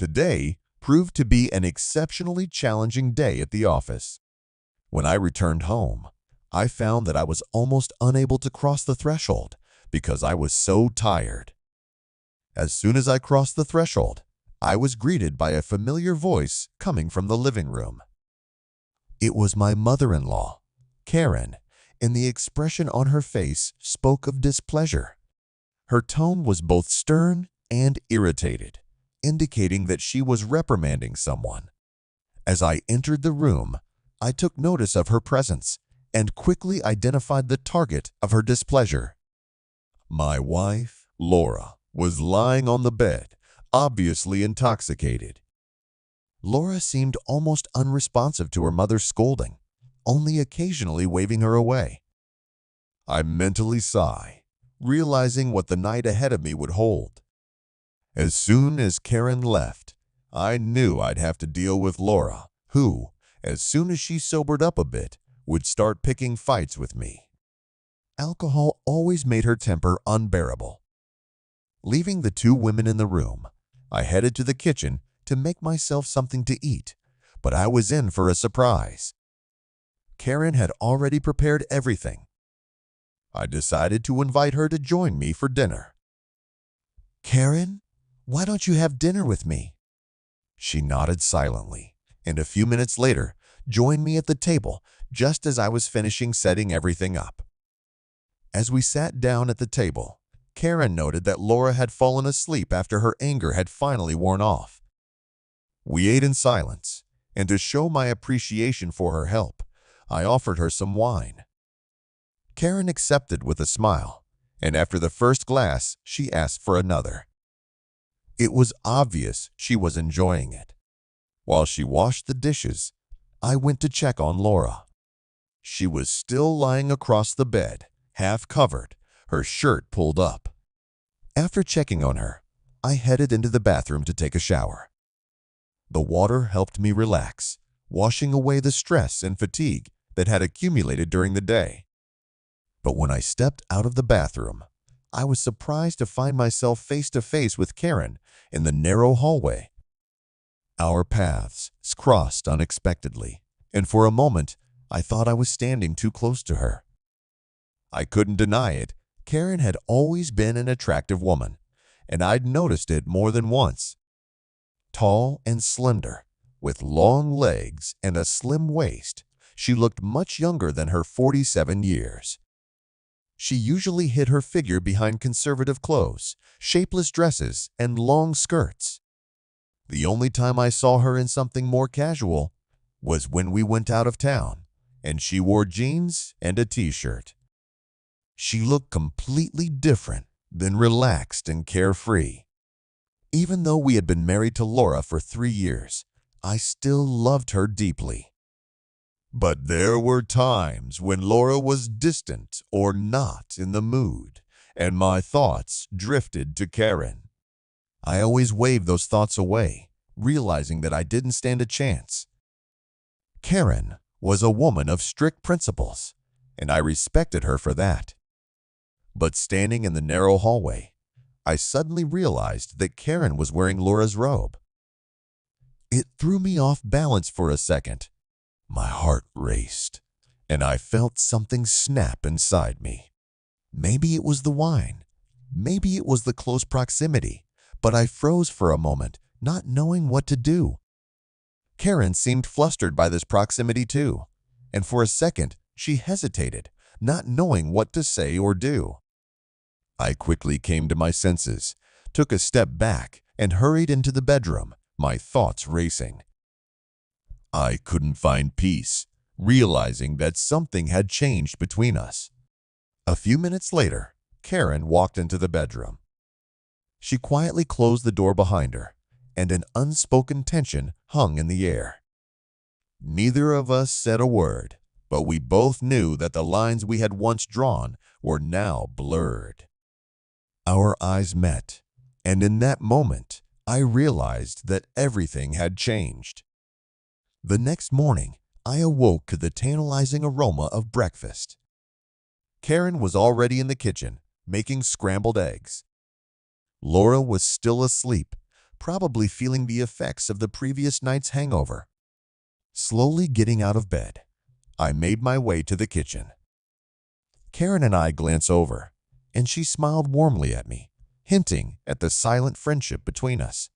Today proved to be an exceptionally challenging day at the office. When I returned home, I found that I was almost unable to cross the threshold because I was so tired. As soon as I crossed the threshold, I was greeted by a familiar voice coming from the living room. It was my mother-in-law, Karen, and the expression on her face spoke of displeasure. Her tone was both stern and irritated, indicating that she was reprimanding someone. As I entered the room, I took notice of her presence and quickly identified the target of her displeasure. My wife, Laura, was lying on the bed, obviously intoxicated. Laura seemed almost unresponsive to her mother's scolding, only occasionally waving her away. I mentally sighed, realizing what the night ahead of me would hold. As soon as Karen left, I knew I'd have to deal with Laura, who, as soon as she sobered up a bit, would start picking fights with me. Alcohol always made her temper unbearable. Leaving the two women in the room, I headed to the kitchen to make myself something to eat, but I was in for a surprise. Karen had already prepared everything. I decided to invite her to join me for dinner. "Karen, why don't you have dinner with me?" She nodded silently, and a few minutes later joined me at the table just as I was finishing setting everything up. As we sat down at the table, Karen noted that Laura had fallen asleep after her anger had finally worn off. We ate in silence, and to show my appreciation for her help, I offered her some wine. Karen accepted with a smile, and after the first glass, she asked for another. It was obvious she was enjoying it. While she washed the dishes, I went to check on Laura. She was still lying across the bed, half covered, her shirt pulled up. After checking on her, I headed into the bathroom to take a shower. The water helped me relax, washing away the stress and fatigue that had accumulated during the day. But when I stepped out of the bathroom, I was surprised to find myself face to face with Karen in the narrow hallway. Our paths crossed unexpectedly, and for a moment, I thought I was standing too close to her. I couldn't deny it. Karen had always been an attractive woman, and I'd noticed it more than once. Tall and slender, with long legs and a slim waist, she looked much younger than her 47 years. She usually hid her figure behind conservative clothes, shapeless dresses, and long skirts. The only time I saw her in something more casual was when we went out of town, and she wore jeans and a t-shirt. She looked completely different than relaxed and carefree. Even though we had been married to Laura for 3 years, I still loved her deeply. But there were times when Laura was distant or not in the mood, and my thoughts drifted to Karen. I always waved those thoughts away, realizing that I didn't stand a chance. Karen was a woman of strict principles, and I respected her for that. But standing in the narrow hallway, I suddenly realized that Karen was wearing Laura's robe. It threw me off balance for a second. My heart raced, and I felt something snap inside me. Maybe it was the wine, maybe it was the close proximity, but I froze for a moment, not knowing what to do. Karen seemed flustered by this proximity too, and for a second she hesitated, not knowing what to say or do. I quickly came to my senses, took a step back, and hurried into the bedroom, my thoughts racing. I couldn't find peace, realizing that something had changed between us. A few minutes later, Karen walked into the bedroom. She quietly closed the door behind her, and an unspoken tension hung in the air. Neither of us said a word, but we both knew that the lines we had once drawn were now blurred. Our eyes met, and in that moment, I realized that everything had changed. The next morning, I awoke to the tantalizing aroma of breakfast. Karen was already in the kitchen, making scrambled eggs. Laura was still asleep, probably feeling the effects of the previous night's hangover. Slowly getting out of bed, I made my way to the kitchen. Karen and I glance over, and she smiled warmly at me, hinting at the silent friendship between us.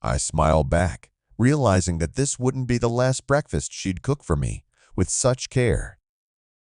I smiled back, realizing that this wouldn't be the last breakfast she'd cook for me with such care.